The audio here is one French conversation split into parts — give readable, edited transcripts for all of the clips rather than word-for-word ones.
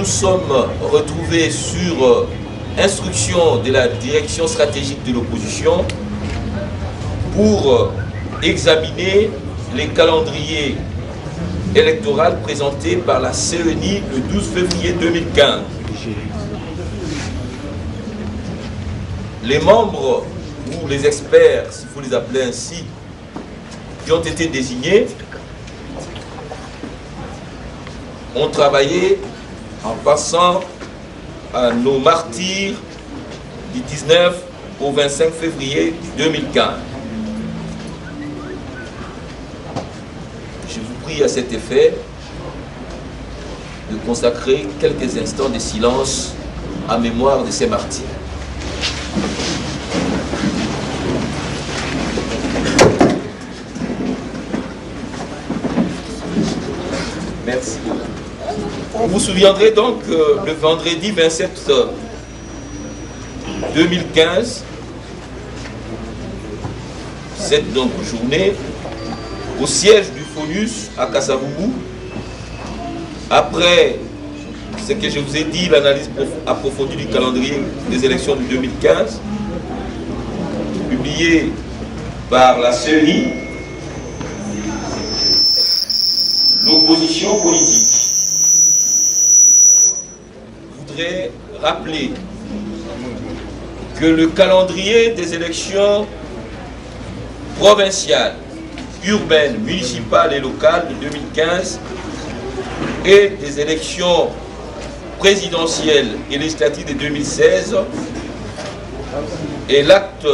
sommes retrouvés sur instruction de la direction stratégique de l'opposition pour examiner les calendriers électoraux présentés par la CENI le 12 février 2015. Les membres ou les experts, s'il faut les appeler ainsi, qui ont été désignés ont travaillé en passant à nos martyrs du 19 au 25 février 2015. Je vous prie à cet effet de consacrer quelques instants de silence en mémoire de ces martyrs. Merci. Vous vous souviendrez donc que le vendredi 27 2015, cette donc journée, au siège du FONUS à Kasavubu, après ce que je vous ai dit, l'analyse approfondie du calendrier des élections de 2015, publiée par la CENI, l'opposition politique voudrait rappeler que le calendrier des élections provinciales, urbaines, municipales et locales de 2015 et des élections présidentielles et législatives de 2016 est l'acte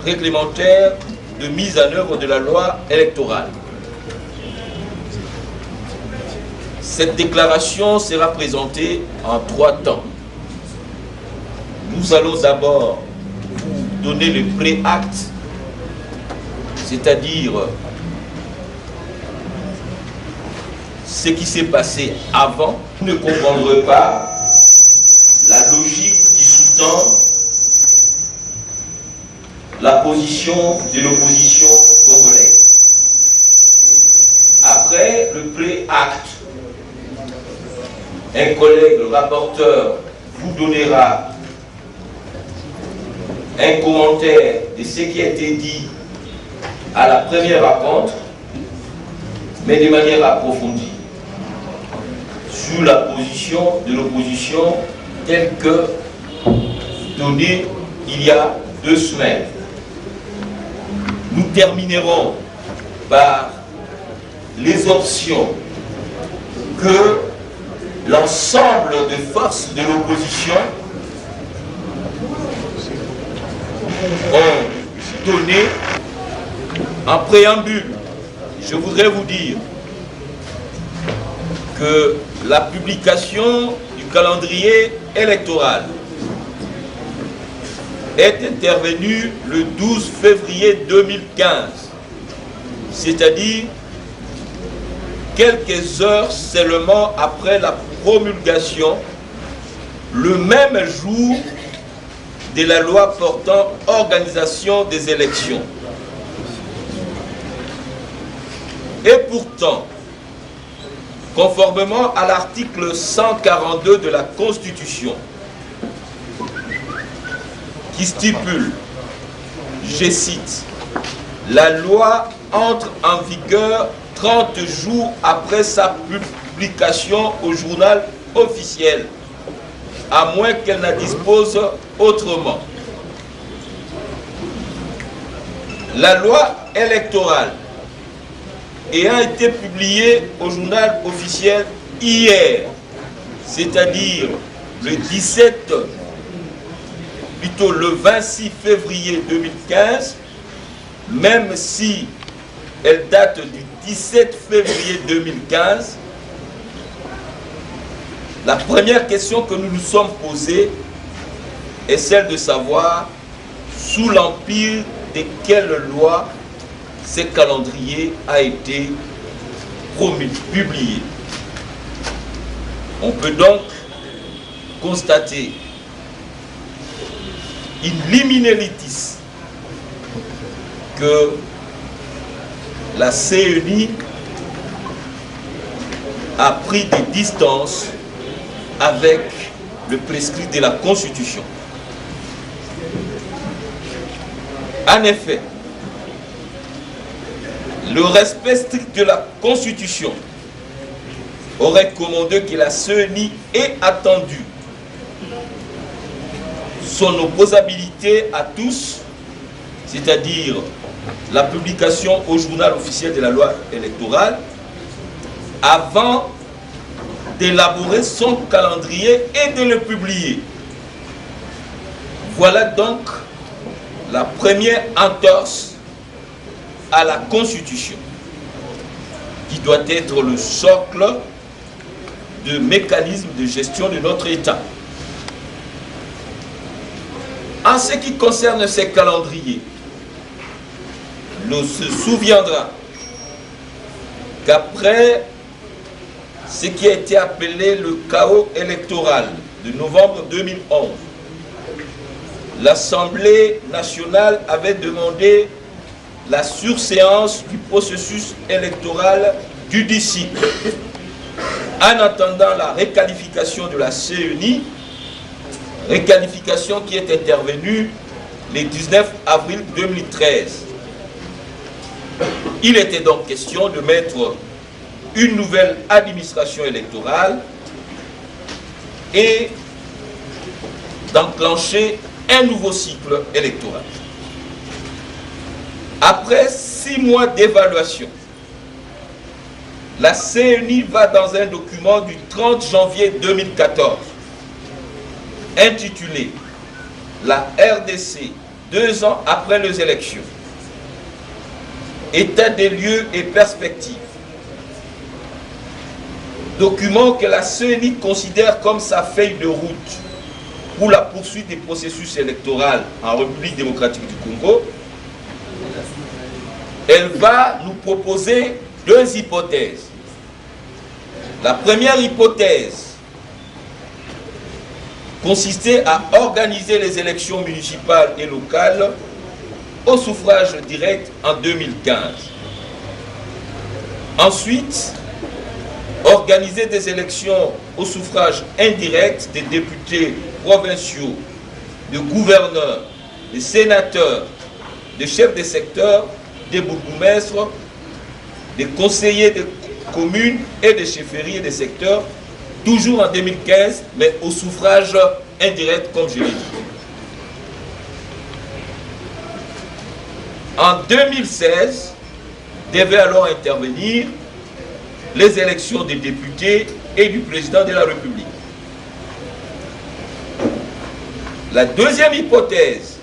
réglementaire de mise en œuvre de la loi électorale. Cette déclaration sera présentée en 3 temps. Nous allons d'abord vous donner le pré-acte, c'est-à-dire ce qui s'est passé avant. Vous ne comprendrez pas la logique qui sous-tend la position de l'opposition congolaise. Après le pré-acte, un collègue, le rapporteur, vous donnera un commentaire de ce qui a été dit à la première rencontre, mais de manière approfondie, sur la position de l'opposition telle que donnée il y a 2 semaines. Nous terminerons par les options que l'ensemble des forces de l'opposition ont donné en préambule. Je voudrais vous dire que la publication du calendrier électoral est intervenue le 12 février 2015, c'est-à-dire quelques heures seulement après la promulgation, le même jour de la loi portant organisation des élections. Et pourtant, conformément à l'article 142 de la Constitution, qui stipule, je cite, « La loi entre en vigueur 30 jours après sa publication au journal officiel, à moins qu'elle ne dispose autrement. » La loi électorale ayant été publiée au journal officiel hier, c'est-à-dire le 26 février 2015, même si elle date du 17 février 2015, la première question que nous nous sommes posée est celle de savoir sous l'empire de quelle loi ce calendrier a été publié. On peut donc constater in limine litis que la CENI a pris des distances avec le prescrit de la Constitution. En effet, le respect strict de la Constitution aurait commandé que la CENI ait attendu son opposabilité à tous, c'est-à-dire la publication au journal officiel de la loi électorale, avant d'élaborer son calendrier et de le publier. Voilà donc la première entorse à la Constitution, qui doit être le socle de mécanisme de gestion de notre État. En ce qui concerne ces calendriers, l'on se souviendra qu'après ce qui a été appelé le chaos électoral de novembre 2011, l'Assemblée nationale avait demandé la surséance du processus électoral judiciaire. En attendant la requalification de la CENI, requalification qui est intervenue le 19 avril 2013. Il était donc question de mettre une nouvelle administration électorale et d'enclencher un nouveau cycle électoral. Après 6 mois d'évaluation, la CENI va dans un document du 30 janvier 2014 intitulé « La RDC, 2 ans après les élections. État des lieux et perspectives ». Document que la CENI considère comme sa feuille de route pour la poursuite des processus électoraux en République démocratique du Congo. Elle va nous proposer 2 hypothèses. La première hypothèse consistait à organiser les élections municipales et locales au suffrage direct en 2015. Ensuite, organiser des élections au suffrage indirect des députés provinciaux, de gouverneurs, des sénateurs, des chefs de secteur, des bourgmestres, des conseillers de communes et des chefferies et des secteurs, toujours en 2015, mais au suffrage indirect, comme je l'ai dit. En 2016, devaient alors intervenir les élections des députés et du président de la République. La deuxième hypothèse,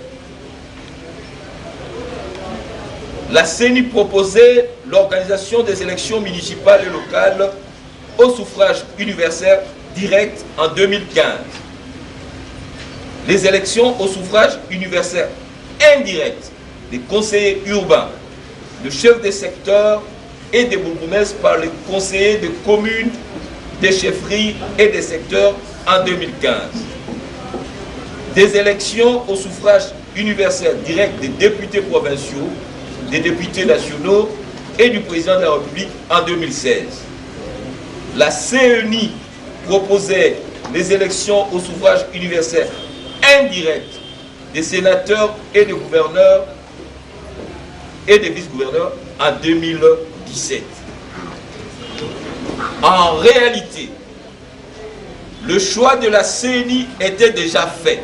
la CENI proposait l'organisation des élections municipales et locales au suffrage universel direct en 2015. Les élections au suffrage universel indirect des conseillers urbains, de chefs de secteur et des bourgmestres par les conseillers de communes, des chefferies et des secteurs en 2015. Des élections au suffrage universel direct des députés provinciaux, des députés nationaux et du président de la République en 2016. La CENI proposait les élections au suffrage universel indirect des sénateurs et des gouverneurs et des vice-gouverneurs en 2017. En réalité, le choix de la CENI était déjà fait.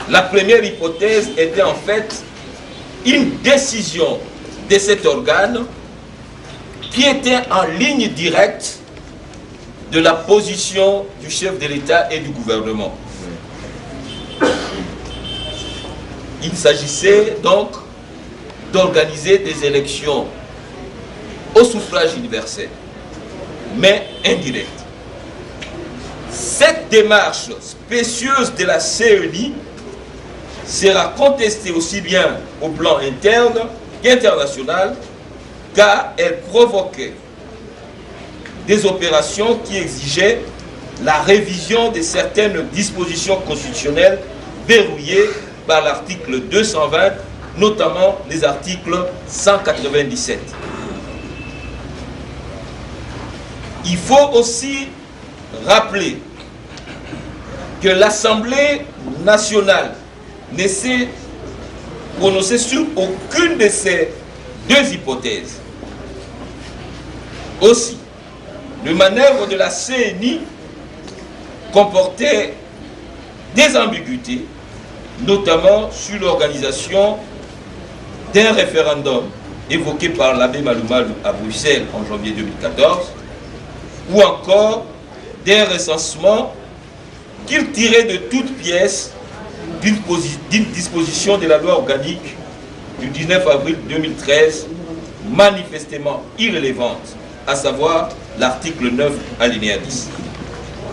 La première hypothèse était en fait une décision de cet organe qui était en ligne directe de la position du chef de l'État et du gouvernement. Il s'agissait donc d'organiser des élections au suffrage universel, mais indirectes. Cette démarche spécieuse de la CENI sera contestée aussi bien au plan interne qu'international, car elle provoquait des opérations qui exigeaient la révision de certaines dispositions constitutionnelles verrouillées par l'article 220, notamment les articles 197. Il faut aussi rappeler que l'Assemblée nationale ne s'est prononcée sur aucune de ces deux hypothèses. Aussi, le manœuvre de la CENI comportait des ambiguïtés, notamment sur l'organisation d'un référendum évoqué par l'abbé Maloumalou à Bruxelles en janvier 2014, ou encore d'un recensement qu'il tirait de toutes pièces d'une disposition de la loi organique du 19 avril 2013, manifestement irrélevante, à savoir l'article 9 alinéa 10.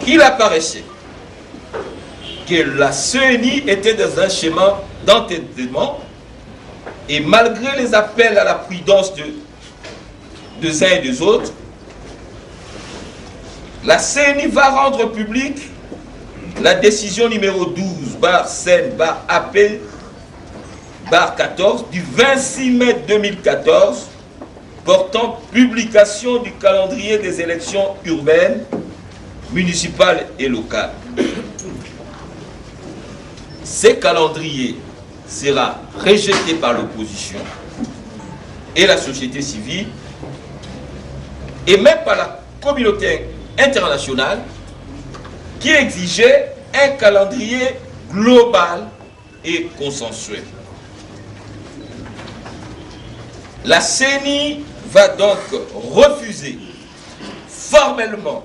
Il apparaissait que la CENI était dans un schéma d'entêtement et malgré les appels à la prudence de uns et des autres, la CENI va rendre publique la décision numéro 12/CEN/AP/14 du 26 mai 2014 portant publication du calendrier des élections urbaines, municipales et locales. Ce calendrier sera rejeté par l'opposition et la société civile et même par la communauté internationale qui exigeait un calendrier global et consensuel. La CENI va donc refuser formellement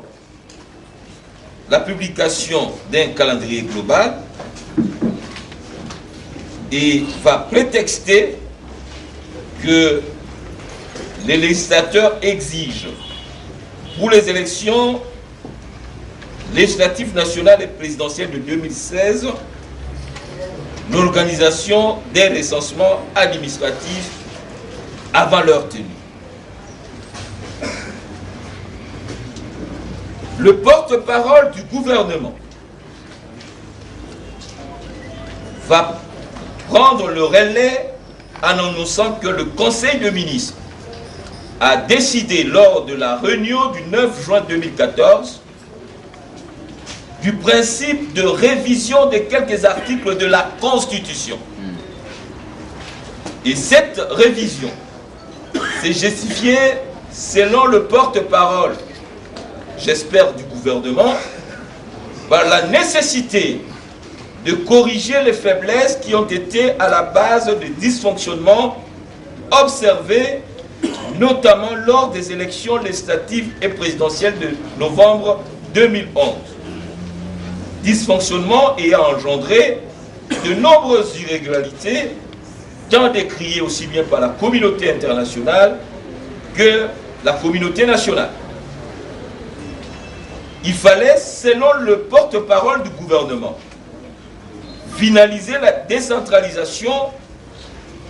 la publication d'un calendrier global et va prétexter que les législateurs exigent pour les élections législatives nationales et présidentielles de 2016 l'organisation des recensements administratifs avant leur tenue. Le porte-parole du gouvernement va prendre le relais en annonçant que le Conseil de ministres a décidé lors de la réunion du 9 juin 2014 du principe de révision de quelques articles de la Constitution. Et cette révision s'est justifiée selon le porte-parole, j'espère du gouvernement, par la nécessité de corriger les faiblesses qui ont été à la base des dysfonctionnements observés, notamment lors des élections législatives et présidentielles de novembre 2011. Dysfonctionnements ayant engendré de nombreuses irrégularités, tant décriées aussi bien par la communauté internationale que la communauté nationale. Il fallait, selon le porte-parole du gouvernement, finaliser la décentralisation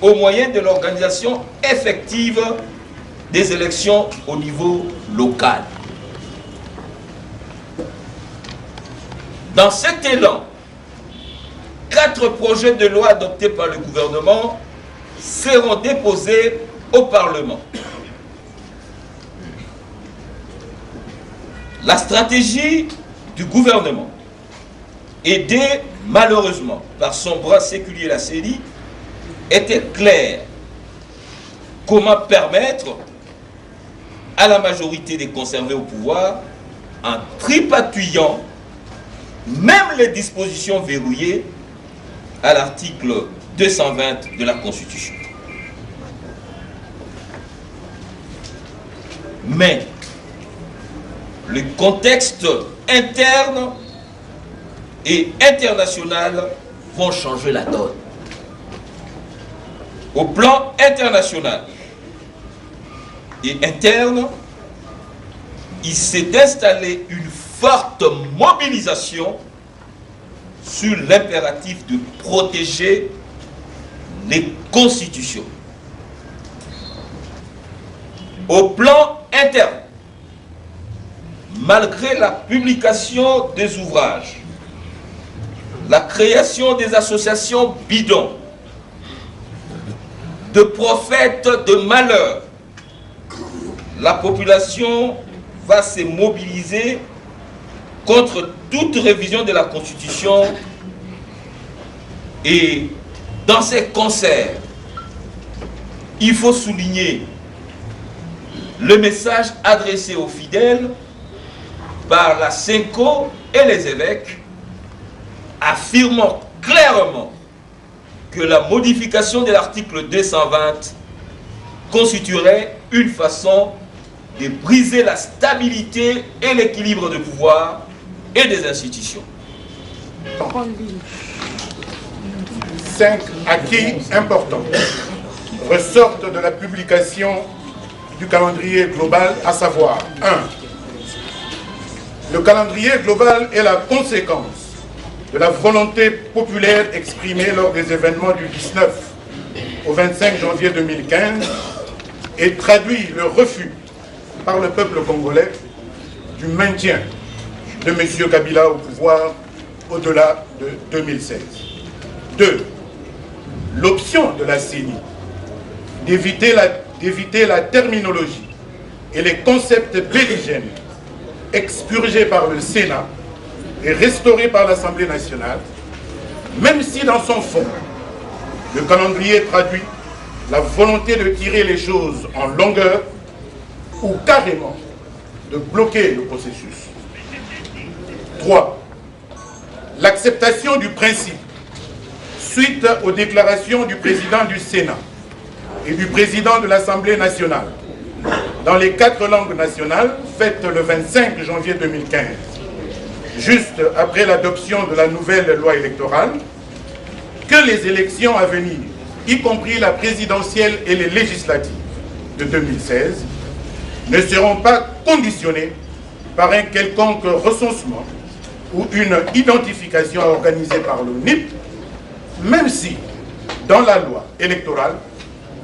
au moyen de l'organisation effective des élections au niveau local. Dans cet élan, 4 projets de loi adoptés par le gouvernement seront déposés au Parlement. La stratégie du gouvernement, aidé malheureusement par son bras séculier, la CENI, était claire. Comment permettre à la majorité de conserver au pouvoir en tripatouillant même les dispositions verrouillées à l'article 220 de la Constitution. Mais le contexte interne et international vont changer la donne. Au plan international et interne, il s'est installé une forte mobilisation sur l'impératif de protéger les constitutions. Au plan interne, malgré la publication des ouvrages, la création des associations bidons, de prophètes de malheur, la population va se mobiliser contre toute révision de la Constitution et dans ces concerts, il faut souligner le message adressé aux fidèles par la SENCO et les évêques, affirmant clairement que la modification de l'article 220 constituerait une façon de briser la stabilité et l'équilibre de pouvoir et des institutions. 5 acquis importants ressortent de la publication du calendrier global, à savoir 1. Le calendrier global est la conséquence de la volonté populaire exprimée lors des événements du 19 au 25 janvier 2015 et traduit le refus par le peuple congolais du maintien de M. Kabila au pouvoir au-delà de 2016. 2. L'option de la CENI d'éviter la terminologie et les concepts belligènes expurgés par le Sénat et restaurés par l'Assemblée nationale, même si dans son fond, le calendrier traduit la volonté de tirer les choses en longueur ou carrément de bloquer le processus. 3. L'acceptation du principe suite aux déclarations du président du Sénat et du président de l'Assemblée nationale dans les 4 langues nationales faites le 25 janvier 2015, juste après l'adoption de la nouvelle loi électorale, que les élections à venir, y compris la présidentielle et les législatives de 2016, ne seront pas conditionnées par un quelconque recensement ou une identification organisée par le NIP, même si, dans la loi électorale,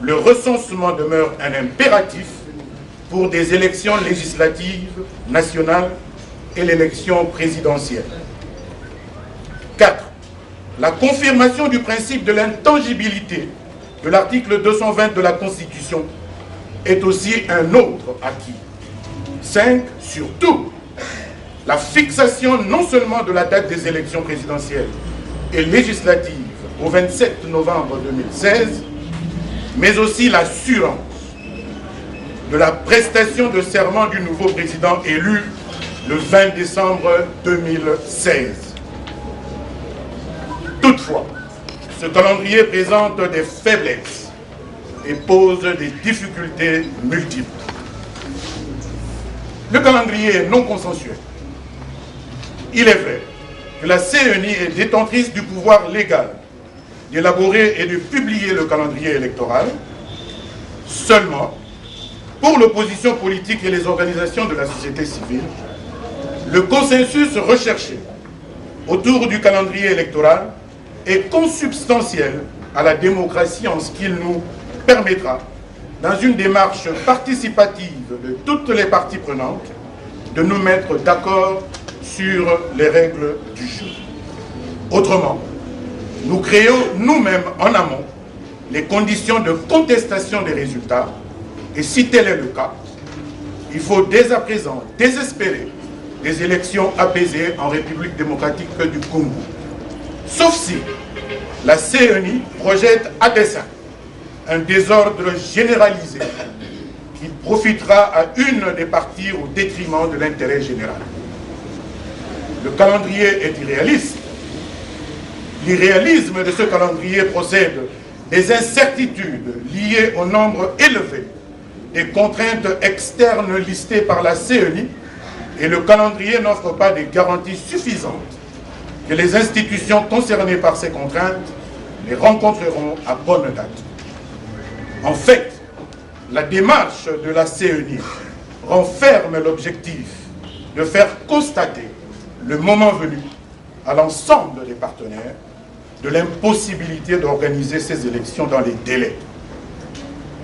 le recensement demeure un impératif pour des élections législatives nationales et l'élection présidentielle. 4. La confirmation du principe de l'intangibilité de l'article 220 de la Constitution est aussi un autre acquis. 5. Surtout, la fixation non seulement de la date des élections présidentielles et législatives au 27 novembre 2016, mais aussi l'assurance de la prestation de serment du nouveau président élu le 20 décembre 2016. Toutefois, ce calendrier présente des faiblesses et pose des difficultés multiples. Le calendrier est non consensuel. Il est vrai que la CENI est détentrice du pouvoir légal d'élaborer et de publier le calendrier électoral. Seulement, pour l'opposition politique et les organisations de la société civile, le consensus recherché autour du calendrier électoral est consubstantiel à la démocratie en ce qu'il nous permettra, dans une démarche participative de toutes les parties prenantes, de nous mettre d'accord sur les règles du jeu. Autrement, nous créons nous-mêmes en amont les conditions de contestation des résultats, et si tel est le cas, il faut dès à présent désespérer des élections apaisées en République démocratique du Congo. Sauf si la CENI projette à dessein un désordre généralisé qui profitera à une des parties au détriment de l'intérêt général. Le calendrier est irréaliste. L'irréalisme de ce calendrier procède des incertitudes liées au nombre élevé des contraintes externes listées par la CENI, et le calendrier n'offre pas des garanties suffisantes que les institutions concernées par ces contraintes les rencontreront à bonne date. En fait, la démarche de la CENI renferme l'objectif de faire constater, le moment venu, à l'ensemble des partenaires, de l'impossibilité d'organiser ces élections dans les délais.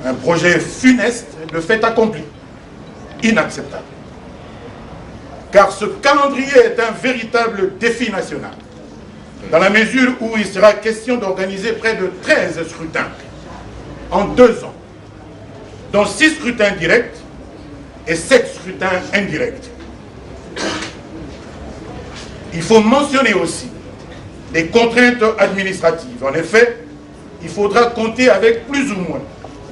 Un projet funeste de fait accompli, inacceptable. Car ce calendrier est un véritable défi national, dans la mesure où il sera question d'organiser près de 13 scrutins en 2 ans, dont 6 scrutins directs et 7 scrutins indirects. Il faut mentionner aussi les contraintes administratives. En effet, il faudra compter avec plus ou moins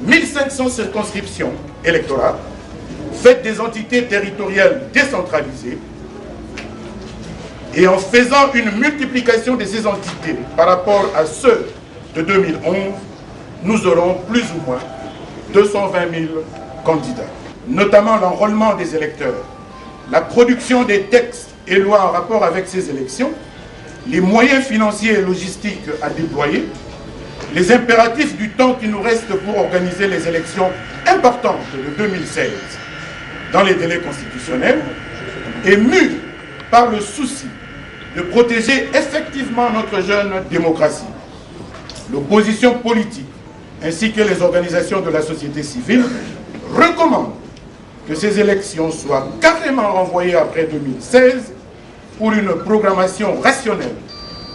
1500 circonscriptions électorales, faites des entités territoriales décentralisées, et en faisant une multiplication de ces entités par rapport à ceux de 2011, nous aurons plus ou moins 220 000 candidats. Notamment l'enrôlement des électeurs, la production des textes et lois en rapport avec ces élections, les moyens financiers et logistiques à déployer, les impératifs du temps qui nous reste pour organiser les élections importantes de 2016 dans les délais constitutionnels, et mus par le souci de protéger effectivement notre jeune démocratie. L'opposition politique ainsi que les organisations de la société civile recommandent que ces élections soient carrément renvoyées après 2016 pour une programmation rationnelle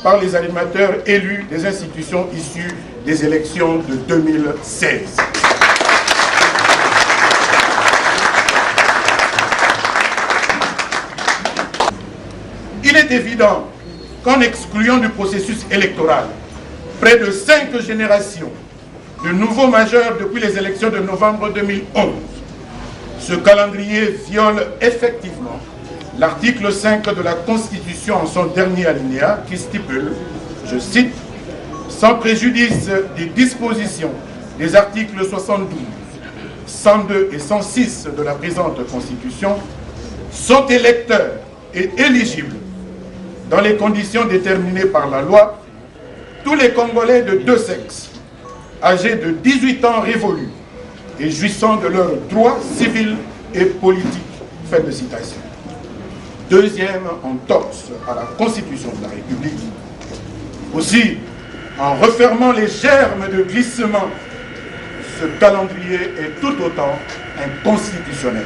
par les animateurs élus des institutions issues des élections de 2016. Il est évident qu'en excluant du processus électoral près de 5 générations de nouveaux majeurs depuis les élections de novembre 2011, ce calendrier viole effectivement l'article 5 de la Constitution en son dernier alinéa qui stipule, je cite, « Sans préjudice des dispositions des articles 72, 102 et 106 de la présente Constitution, sont électeurs et éligibles dans les conditions déterminées par la loi tous les Congolais de deux sexes, âgés de 18 ans révolus et jouissant de leurs droits civils et politiques. » Fin de citation. Deuxième entorse à la Constitution de la République. Aussi, en refermant les germes de glissement, ce calendrier est tout autant inconstitutionnel.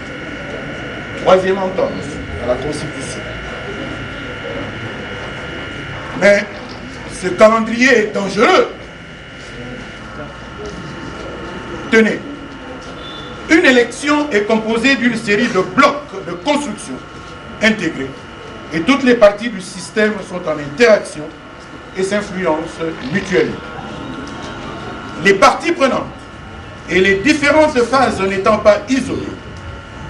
Troisième entorse à la Constitution. Mais ce calendrier est dangereux. Tenez, une élection est composée d'une série de blocs de construction intégrés et toutes les parties du système sont en interaction et s'influencent mutuellement. Les parties prenantes et les différentes phases n'étant pas isolées,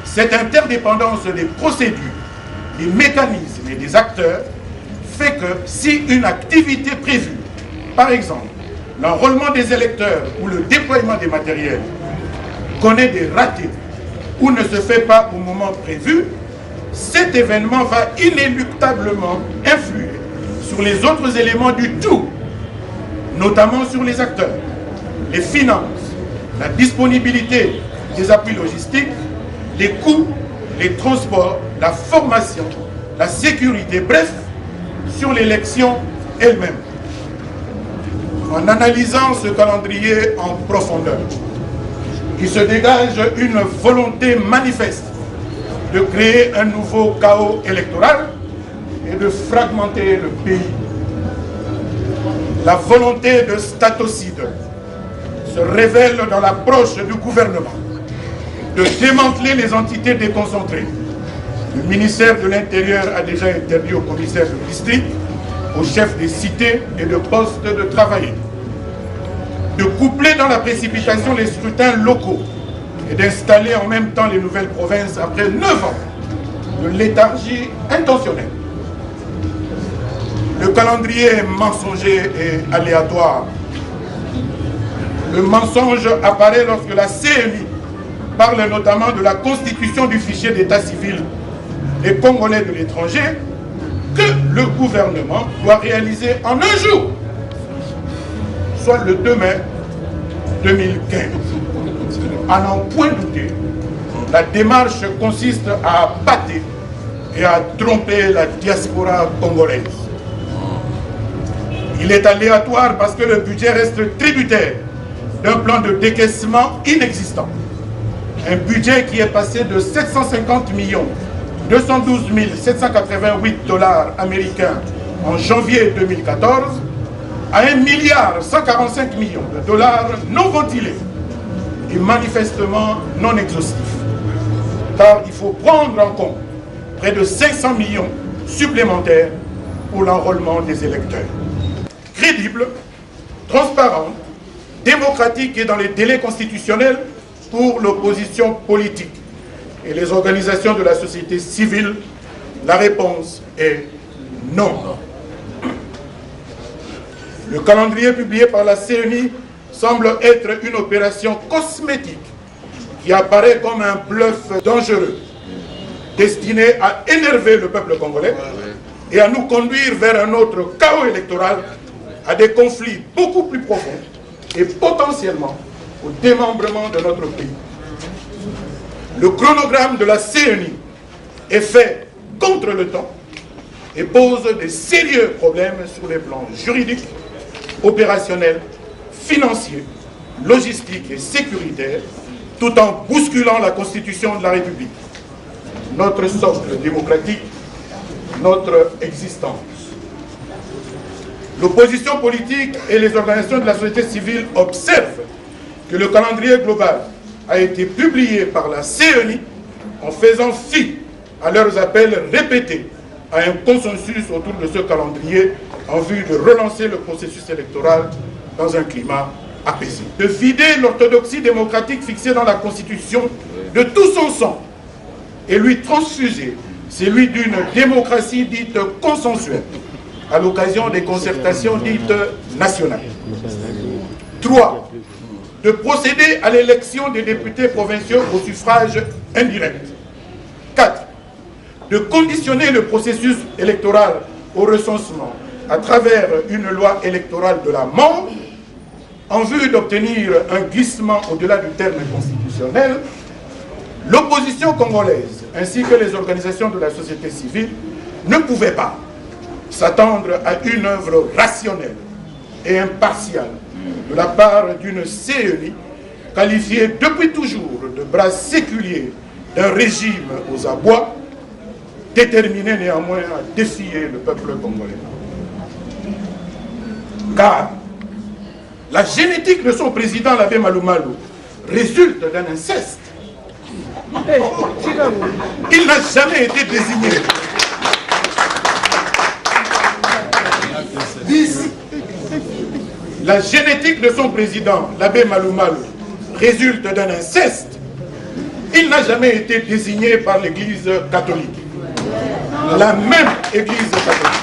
cette interdépendance des procédures, des mécanismes et des acteurs fait que si une activité prévue, par exemple l'enrôlement des électeurs ou le déploiement des matériels, connaît des ratés ou ne se fait pas au moment prévu, cet événement va inéluctablement influer sur les autres éléments du tout, notamment sur les acteurs, les finances, la disponibilité des appuis logistiques, les coûts, les transports, la formation, la sécurité, bref, sur l'élection elle-même. En analysant ce calendrier en profondeur, il se dégage une volonté manifeste de créer un nouveau chaos électoral et de fragmenter le pays. La volonté de statocide se révèle dans l'approche du gouvernement de démanteler les entités déconcentrées. Le ministère de l'Intérieur a déjà interdit aux commissaires de district, aux chefs des cités et de postes de travailler, de coupler dans la précipitation les scrutins locaux et d'installer en même temps les nouvelles provinces après 9 ans de léthargie intentionnelle. Le calendrier est mensonger et aléatoire. Le mensonge apparaît lorsque la CNI parle notamment de la constitution du fichier d'état civil des Congolais de l'étranger que le gouvernement doit réaliser en un jour, soit le 2 mai 2015. À n'en point douter, la démarche consiste à appâter et à tromper la diaspora congolaise. Il est aléatoire parce que le budget reste tributaire d'un plan de décaissement inexistant. Un budget qui est passé de 750 212 788 $ américains en janvier 2014 à 1,145 milliard de dollars non ventilés et manifestement non exhaustifs. Car il faut prendre en compte près de 500 millions supplémentaires pour l'enrôlement des électeurs. Crédible, transparente, démocratique et dans les délais constitutionnels pour l'opposition politique et les organisations de la société civile, la réponse est non. Le calendrier publié par la CENI semble être une opération cosmétique qui apparaît comme un bluff dangereux, destiné à énerver le peuple congolais et à nous conduire vers un autre chaos électoral, à des conflits beaucoup plus profonds et potentiellement au démembrement de notre pays. Le chronogramme de la CENI est fait contre le temps et pose des sérieux problèmes sur les plans juridiques, opérationnels, financiers, logistiques et sécuritaires, tout en bousculant la Constitution de la République, notre socle démocratique, notre existence. L'opposition politique et les organisations de la société civile observent que le calendrier global a été publié par la CENI en faisant fi à leurs appels répétés à un consensus autour de ce calendrier en vue de relancer le processus électoral dans un climat apaisé. De vider l'orthodoxie démocratique fixée dans la Constitution de tout son sang et lui transfuser celui d'une démocratie dite consensuelle à l'occasion des concertations dites nationales. 3. De procéder à l'élection des députés provinciaux au suffrage indirect. 4. De conditionner le processus électoral au recensement à travers une loi électorale de la mort en vue d'obtenir un glissement au-delà du terme constitutionnel. L'opposition congolaise ainsi que les organisations de la société civile ne pouvaient pas s'attendre à une œuvre rationnelle et impartiale de la part d'une CENI qualifiée depuis toujours de bras séculier d'un régime aux abois, déterminé néanmoins à défier le peuple congolais. Car la génétique de son président, l'abbé Malou Malou, résulte d'un inceste. Il n'a jamais été désigné. La génétique de son président, l'abbé Malou Malou, résulte d'un inceste. Il n'a jamais été désigné par l'Église catholique. La même Église catholique.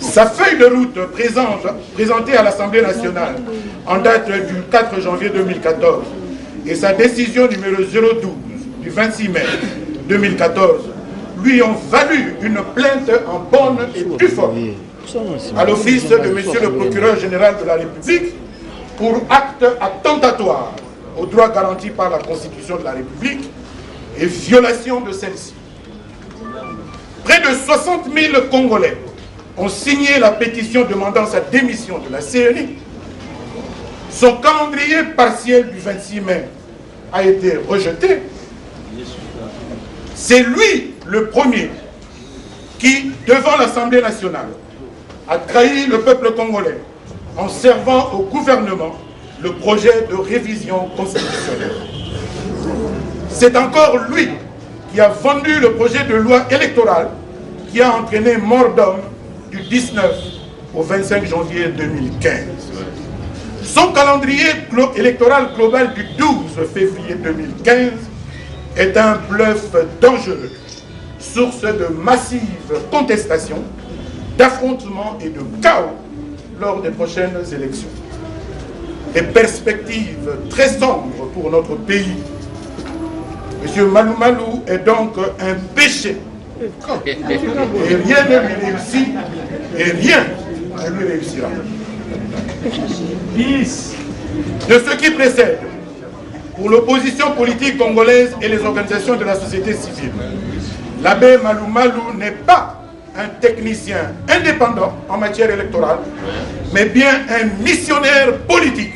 Sa feuille de route présentée à l'Assemblée nationale en date du 4 janvier 2014 et sa décision numéro 012 du 26 mai 2014 lui ont valu une plainte en bonne et due forme à l'office de Monsieur le procureur général de la République pour acte attentatoire aux droits garantis par la Constitution de la République et violation de celle-ci. Près de 60 000 Congolais ont signé la pétition demandant sa démission de la CENI. Son calendrier partiel du 26 mai a été rejeté. C'est lui le premier qui, devant l'Assemblée nationale, a trahi le peuple congolais en servant au gouvernement le projet de révision constitutionnelle. C'est encore lui qui a vendu le projet de loi électorale qui a entraîné mort d'homme du 19 au 25 janvier 2015. Son calendrier électoral global du 12 février 2015 est un bluff dangereux, source de massives contestations, d'affrontements et de chaos lors des prochaines élections. Des perspectives très sombres pour notre pays. M. Malou Malou est donc un péché. Et rien ne lui réussit, et rien ne lui réussira. De ce qui précède, pour l'opposition politique congolaise et les organisations de la société civile, l'abbé Malou Malou n'est pas un technicien indépendant en matière électorale, mais bien un missionnaire politique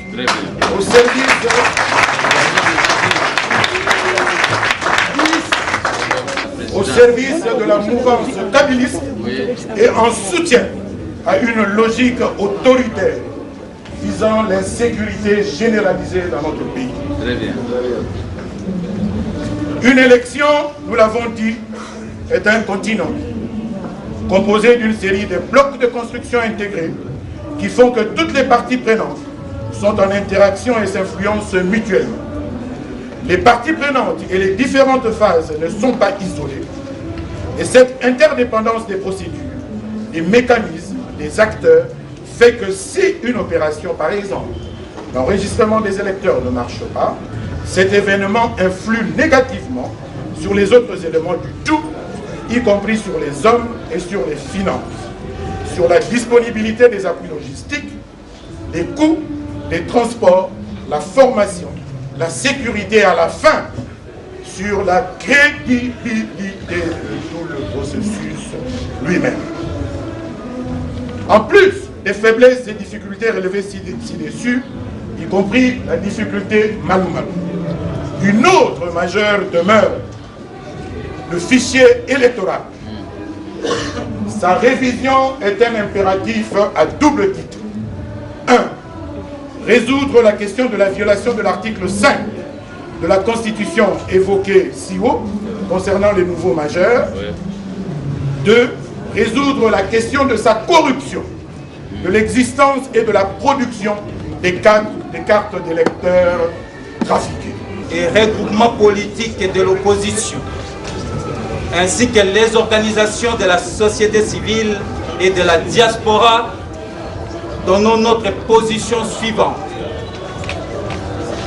au service de la mouvance kabiliste et en soutien à une logique autoritaire visant l'insécurité généralisée dans notre pays. Une élection, nous l'avons dit, est un continent composé d'une série de blocs de construction intégrés qui font que toutes les parties prenantes sont en interaction et s'influencent mutuellement. Les parties prenantes et les différentes phases ne sont pas isolées. Et cette interdépendance des procédures, des mécanismes, des acteurs, fait que si une opération, par exemple, l'enregistrement des électeurs ne marche pas, cet événement influe négativement sur les autres éléments du tout, y compris sur les hommes et sur les finances, sur la disponibilité des appuis logistiques, les coûts des transports, la formation, la sécurité à la fin, sur la crédibilité de tout le processus lui-même. En plus des faiblesses et difficultés relevées ci-dessus, y compris la difficulté Malou-Malou, une autre majeure demeure le fichier électoral. Sa révision est un impératif à double titre. 1. Résoudre la question de la violation de l'article 5 de la Constitution évoquée si haut concernant les nouveaux majeurs. 2. Résoudre la question de sa corruption, de l'existence et de la production des cartes d'électeurs trafiquées. Et regroupements politiques de l'opposition, ainsi que les organisations de la société civile et de la diaspora, donnons notre position suivante.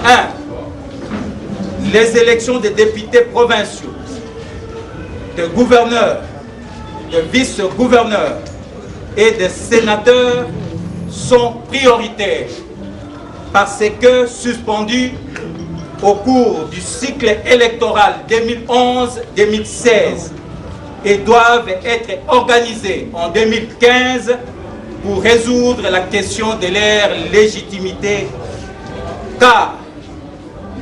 1. Les élections des députés provinciaux, de gouverneurs, de vice-gouverneurs et de sénateurs sont prioritaires parce que suspendues au cours du cycle électoral 2011-2016 et doivent être organisées en 2015 pour résoudre la question de leur légitimité, car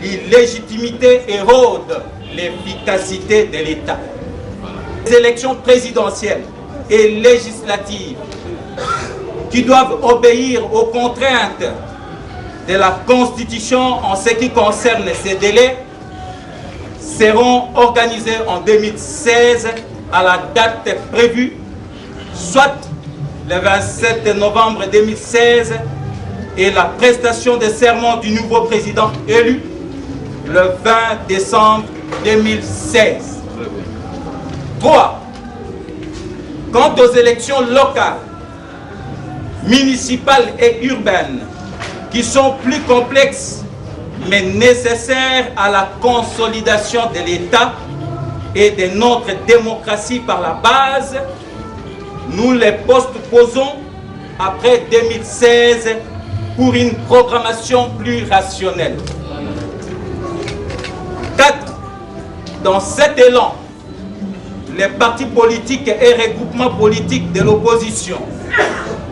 l'illégitimité érode l'efficacité de l'État. Les élections présidentielles et législatives qui doivent obéir aux contraintes de la Constitution en ce qui concerne ces délais seront organisées en 2016 à la date prévue, soit le 27 novembre 2016 et la prestation de serment du nouveau président élu le 20 décembre 2016. 3. Quant aux élections locales, municipales et urbaines, qui sont plus complexes mais nécessaires à la consolidation de l'État et de notre démocratie par la base, nous les postposons après 2016 pour une programmation plus rationnelle. 4. Dans cet élan, les partis politiques et regroupements politiques de l'opposition,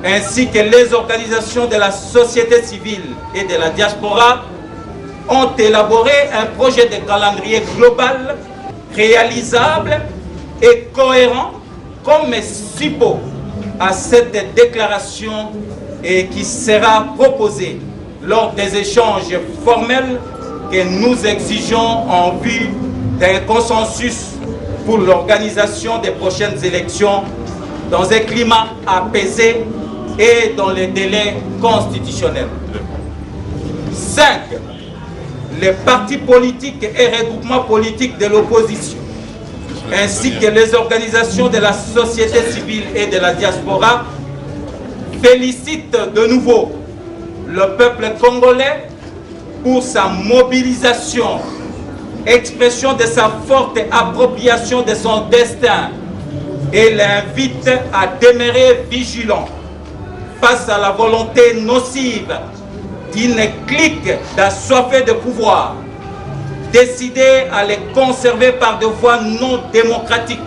ainsi que les organisations de la société civile et de la diaspora, ont élaboré un projet de calendrier global, réalisable et cohérent comme support à cette déclaration et qui sera proposé lors des échanges formels que nous exigeons en vue d'un consensus pour l'organisation des prochaines élections dans un climat apaisé et dans les délais constitutionnels. 5. Les partis politiques et regroupements politiques de l'opposition, ainsi que les organisations de la société civile et de la diaspora, félicitent de nouveau le peuple congolais pour sa mobilisation, expression de sa forte appropriation de son destin, et l'invite à demeurer vigilant face à la volonté nocive d'une clique d'assoiffés de pouvoir, décidée à les conserver par des voies non démocratiques,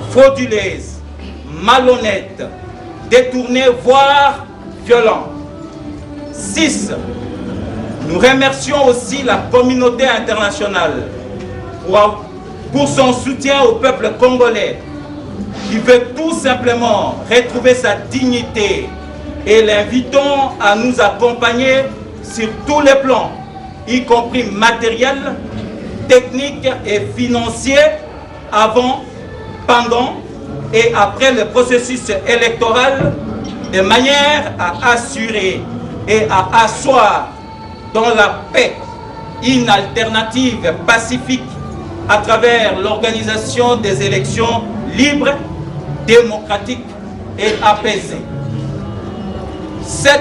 frauduleuses, malhonnêtes, détournées, voire violentes. 6. Nous remercions aussi la communauté internationale pour son soutien au peuple congolais qui veut tout simplement retrouver sa dignité, et l'invitons à nous accompagner sur tous les plans, y compris matériel, techniques et financiers avant, pendant et après le processus électoral, de manière à assurer et à asseoir dans la paix une alternative pacifique à travers l'organisation des élections libres, démocratiques et apaisées. 7.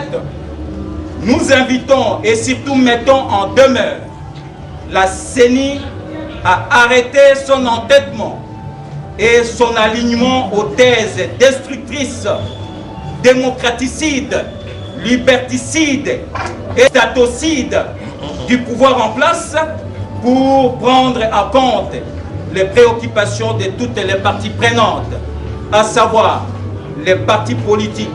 Nous invitons et surtout mettons en demeure la CENI à arrêter son entêtement et son alignement aux thèses destructrices, démocraticides, liberticides et statocides du pouvoir en place pour prendre en compte les préoccupations de toutes les parties prenantes, à savoir les partis politiques,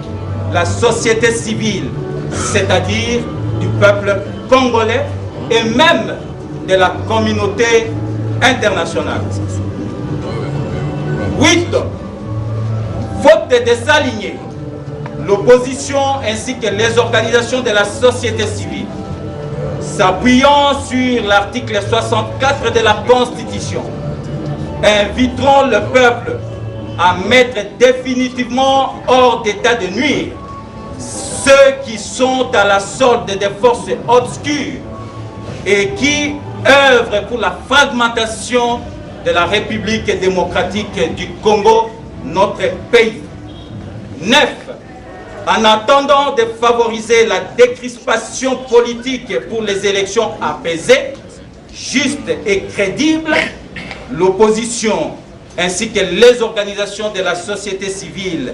la société civile, c'est-à-dire du peuple congolais et même de la communauté internationale. 8. Faute de s'aligner, l'opposition ainsi que les organisations de la société civile, s'appuyant sur l'article 64 de la Constitution, inviteront le peuple à mettre définitivement hors d'état de nuire ceux qui sont à la solde des forces obscures et qui œuvrent pour la fragmentation de la République démocratique du Congo, notre pays. 9. En attendant de favoriser la décrispation politique pour les élections apaisées, justes et crédibles, l'opposition ainsi que les organisations de la société civile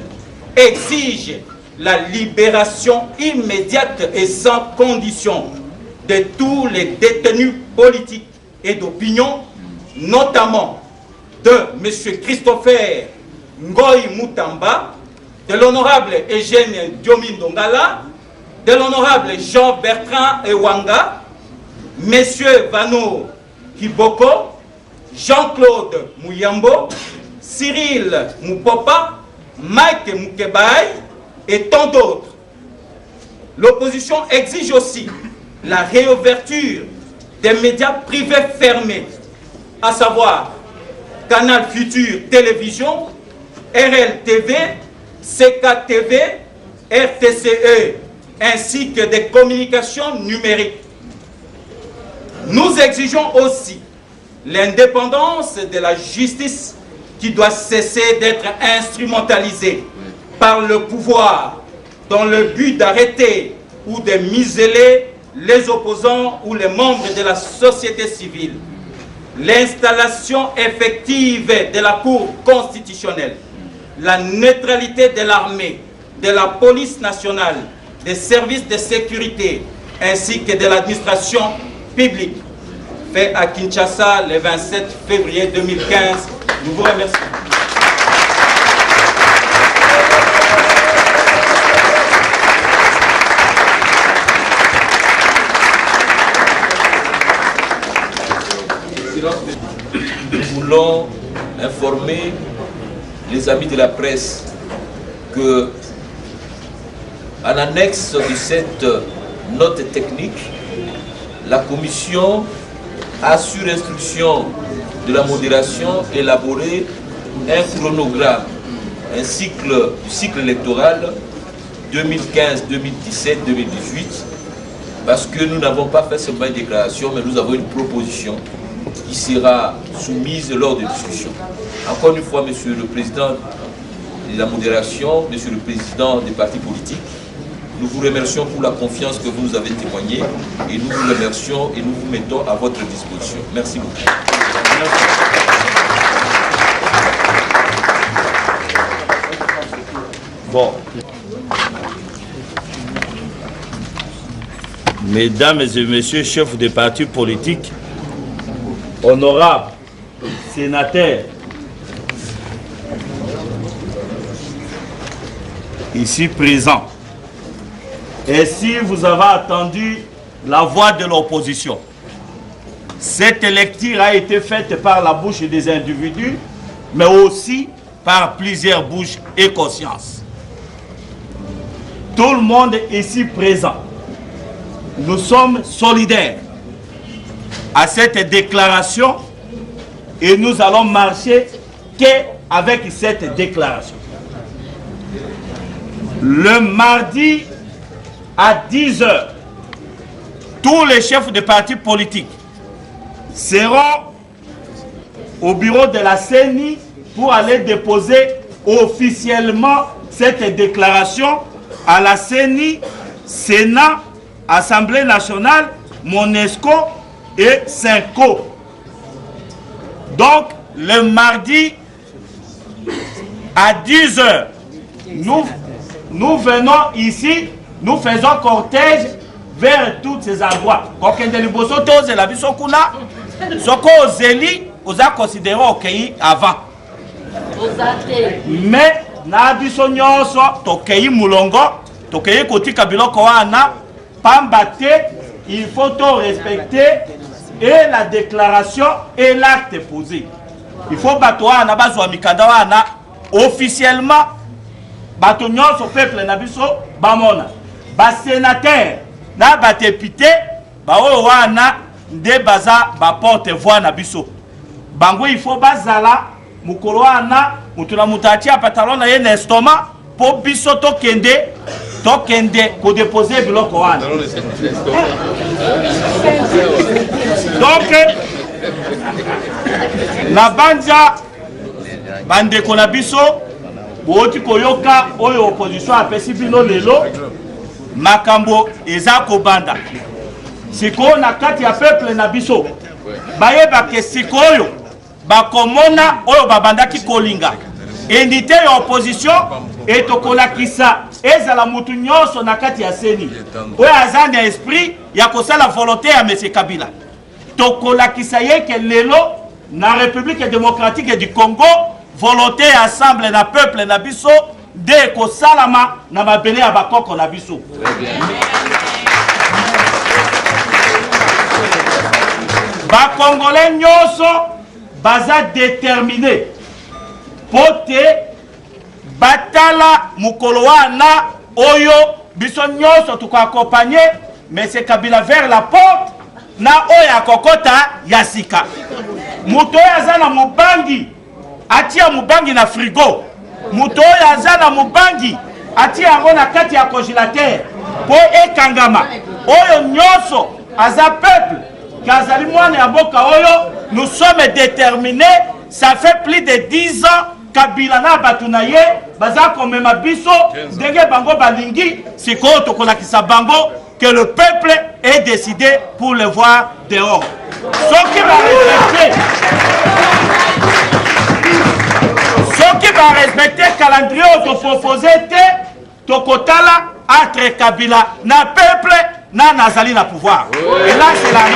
exigent la libération immédiate et sans condition de tous les détenus politiques et d'opinion, notamment de M. Christopher Ngoï Moutamba, de l'honorable Eugène Diomindongala, de l'honorable Jean-Bertrand Ewanga, M. Vano Kiboko, Jean-Claude Mouyambo, Cyril Moupopa, Mike Moukebaï et tant d'autres. L'opposition exige aussi la réouverture des médias privés fermés, à savoir Canal Futur Télévision, RLTV, CKTV, RTCE, ainsi que des communications numériques. Nous exigeons aussi l'indépendance de la justice qui doit cesser d'être instrumentalisée par le pouvoir dans le but d'arrêter ou de museler les opposants ou les membres de la société civile. L'installation effective de la Cour constitutionnelle, la neutralité de l'armée, de la police nationale, des services de sécurité ainsi que de l'administration publique, fait à Kinshasa le 27 février 2015. Nous vous remercions. Nous voulons informer les amis de la presse que, en annexe de cette note technique, la commission a, sur instruction de la modération, élaboré un chronogramme, un cycle électoral 2015, 2017, 2018, parce que nous n'avons pas fait seulement une déclaration, mais nous avons une proposition qui sera soumise lors des discussions. Encore une fois, Monsieur le Président de la modération, Monsieur le Président des partis politiques, nous vous remercions pour la confiance que vous nous avez témoignée et nous vous remercions et nous vous mettons à votre disposition. Merci beaucoup. Bon. Mesdames et messieurs, chefs des partis politiques, honorables sénateurs, ici présents, et si vous avez attendu la voix de l'opposition, cette lecture a été faite par la bouche des individus, mais aussi par plusieurs bouches et consciences. Tout le monde ici présent, nous sommes solidaires à cette déclaration et nous allons marcher qu'avec cette déclaration. Le mardi à 10 h, tous les chefs de partis politiques seront au bureau de la CENI pour aller déposer officiellement cette déclaration à la CENI, Sénat, Assemblée nationale, Monesco et Synco. Donc, le mardi à 10 h, nous venons ici, nous faisons cortège vers tous ces endroits. Quand on a considéré OK avant. Mais na biso nyonso tokei mulongo, tokei kotika biloko wana, pambate, il faut tout respecter et la déclaration et l'acte posé. Il faut batoa na bazwa mikanda wana officiellement bato nyonso peuple na biso bamona. Ba sénateur na ba député ba oyo wana nde baza ba porte-voix na biso. Bango il faut bazala mukolo wana mutuna mutatia pantalon na ye na estomac po biso tokende ko déposer biloko wana. Donc na banja bandeko na biso booti koyoka oyo opposition apesi bino lelo makambo eza kobanda sikoyo na kati ya peuple na biso bayebake sikoyo bakomona oyo babandaki kolinga unité ya opposition etokolakisa ezala mutu nyonso na kati ya CENI oyo aza na esprit ya kosala volonté ya M. Kabila tokolakisa yeke lelo na République démocratique du Congo volonté ya assemble na peuple na biso de kosalama na mabele ya bakoko na biso. Ba Congolais nyonso baza déterminé pote batala mukolo wana oyo biso nyonso tukoaccompagner M. Kabila vers la porte na oyo akokota ya sika. Muto oyo aza na mubangi atia mubangi na frigo, muto oyo aza na mubangi atia yango na kati ya congélateur po ekangama. Oyo nyonso aza peuple kazali mwana ya mboka oyo. Nous sommes déterminés, ça fait plus de 10 ans Kabila na batu na ye baza komema biso ndenge bango balingi sikoyo tokolakisa bango que le peuple est décidé pour le voir dehors. Ce qui va respecter le calendrier autoproposé, tokotala entre Kabila na peuple na nazali na pouvoir. Et là c'est la rue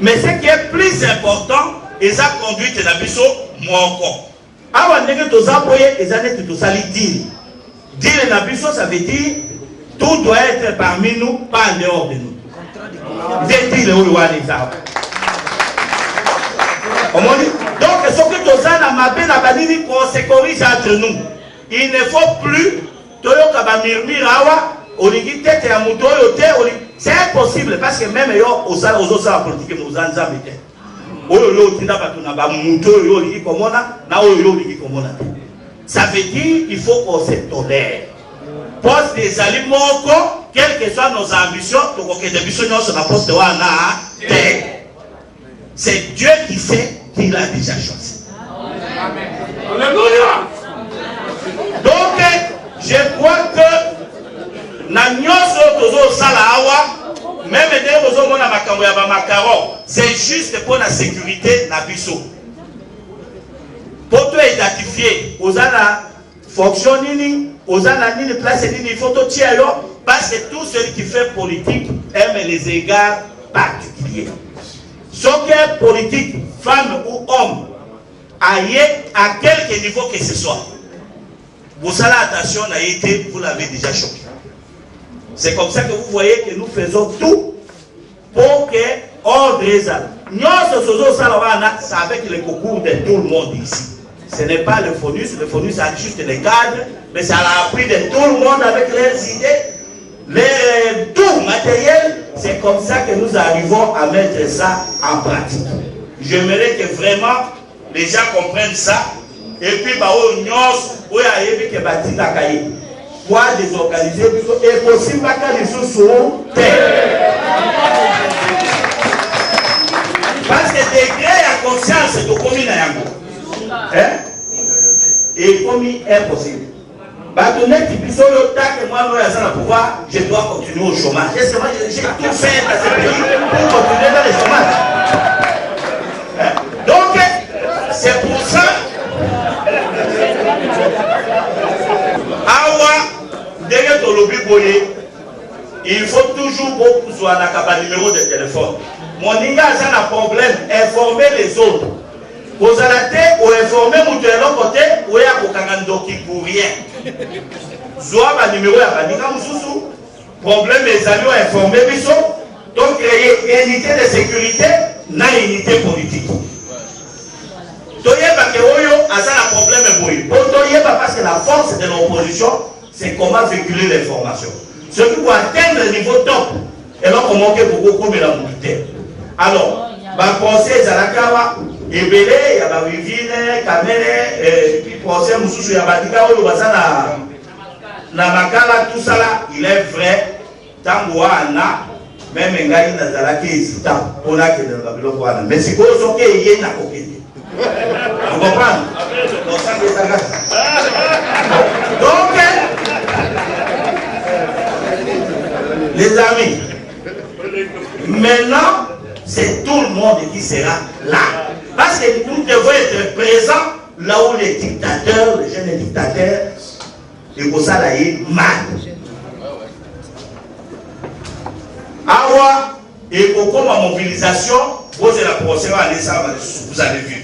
mais ce qui est plus important, c'est la conduite de la biso moko. Awa ndenge tozaboye ezanete tosali deal. Deal na biso ça veut dire tout doit être parmi nous, pas en dehors de nous. Des deal oyo wana ezaba. Donc ce que tozana mabe na banini qu'on se corrige entre nous. Il ne faut plus toyoka ba murmure awa olingi tete ya muto oyo te. C'est impossible parce que même yo osala ozosala politique mozanza mete. Oyo yo tinda batuna ba muto yo olingi komona na oyo yo olingi komona. Ça veut dire il faut qu'on se tolère. Poste des aliments moko, quelles que soient nos ambitions, tokokende biso nyonso na poste wana te. C'est Dieu qui sait qu'il a déjà choisi. Alléluia. Donc je crois que na nyonso tozo sala awa même de ozo mona makambo ya ba makaro c'est juste pour la sécurité na biso. Pour te identifier ozana fonction nini ozana nini place nini il faut to tia yo parce que tout celui qui fait politique aime les égards particuliers. Ce qui est politique, femme ou homme, aille à quelque niveau que ce soit. Vous allez attention à été, vous l'avez déjà choqué. C'est comme ça que vous voyez que nous faisons tout pour que ordre résalve. Nous c'est avec le concours de tout le monde ici. Ce n'est pas le FONUS a juste les cadres, mais ça a appris de tout le monde avec leurs idées les tout matériel, c'est comme ça que nous arrivons à mettre ça en pratique. J'aimerais que vraiment les gens comprennent ça. Et puis, pour désorganiser, et possible que les choses sont terre. Parce que degré à conscience de commune à Yango. Et commis impossible. Je dois continuer au chômage. J'ai tout fait dans ce pays pour continuer dans le chômage. Donc, c'est pour ça. Il faut toujours beaucoup sur un numéro de téléphone. Mon ninga a un problème, informer les autres. Vous allez ou informer mon de l'autre côté ou il y a un pour rien. Soit un numéro à Baninga Moussou, problème les amis ont informé Bissot, donc créer unité de sécurité, n'a unité politique. Toyeba que Oyo a un problème pour parce que la force de l'opposition, c'est comment véhiculer l'information. Ce qui doit atteindre le niveau top, et là on manque beaucoup comme la mobilité. Alors, le conseil Zalakawa, Ebele, il y a Vivine, Kamele, et puis conseil Moussou, il y a Badika, na Makala, tout ça là, il est vrai, Tangoa, Anna, même Ngaï Nazalaki, Zita, on a que dans le Babylon, mais c'est quoi ce qu'il y a à côté. Vous comprenez? Donc, les amis, maintenant, c'est tout le monde qui sera là. Parce que nous devons être présents là où les dictateurs, les jeunes dictateurs, et pour ça, là, il mal. Awa, et pour comme en mobilisation, vous avez la procédure à vous allez vivre.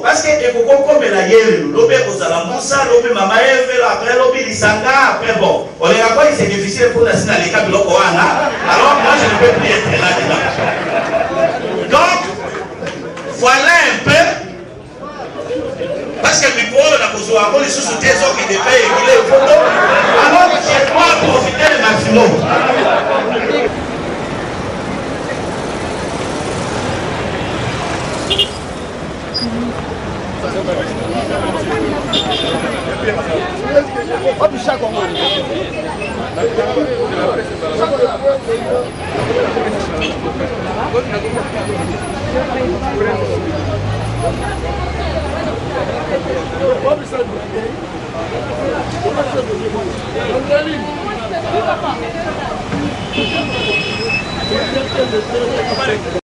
Parce que comme la yélu, l'obé kozala moussa, l'obé mama eve, après l'obé lisanga, après bon. On est d'accord, c'est difficile pour la les cas de l'Okoana. Alors moi je ne peux plus être là-dedans. Donc, voilà un peu. Parce que le micro, on a besoin de sous des autres qui dépaient et les photos. Alors je dois profiter le maximum.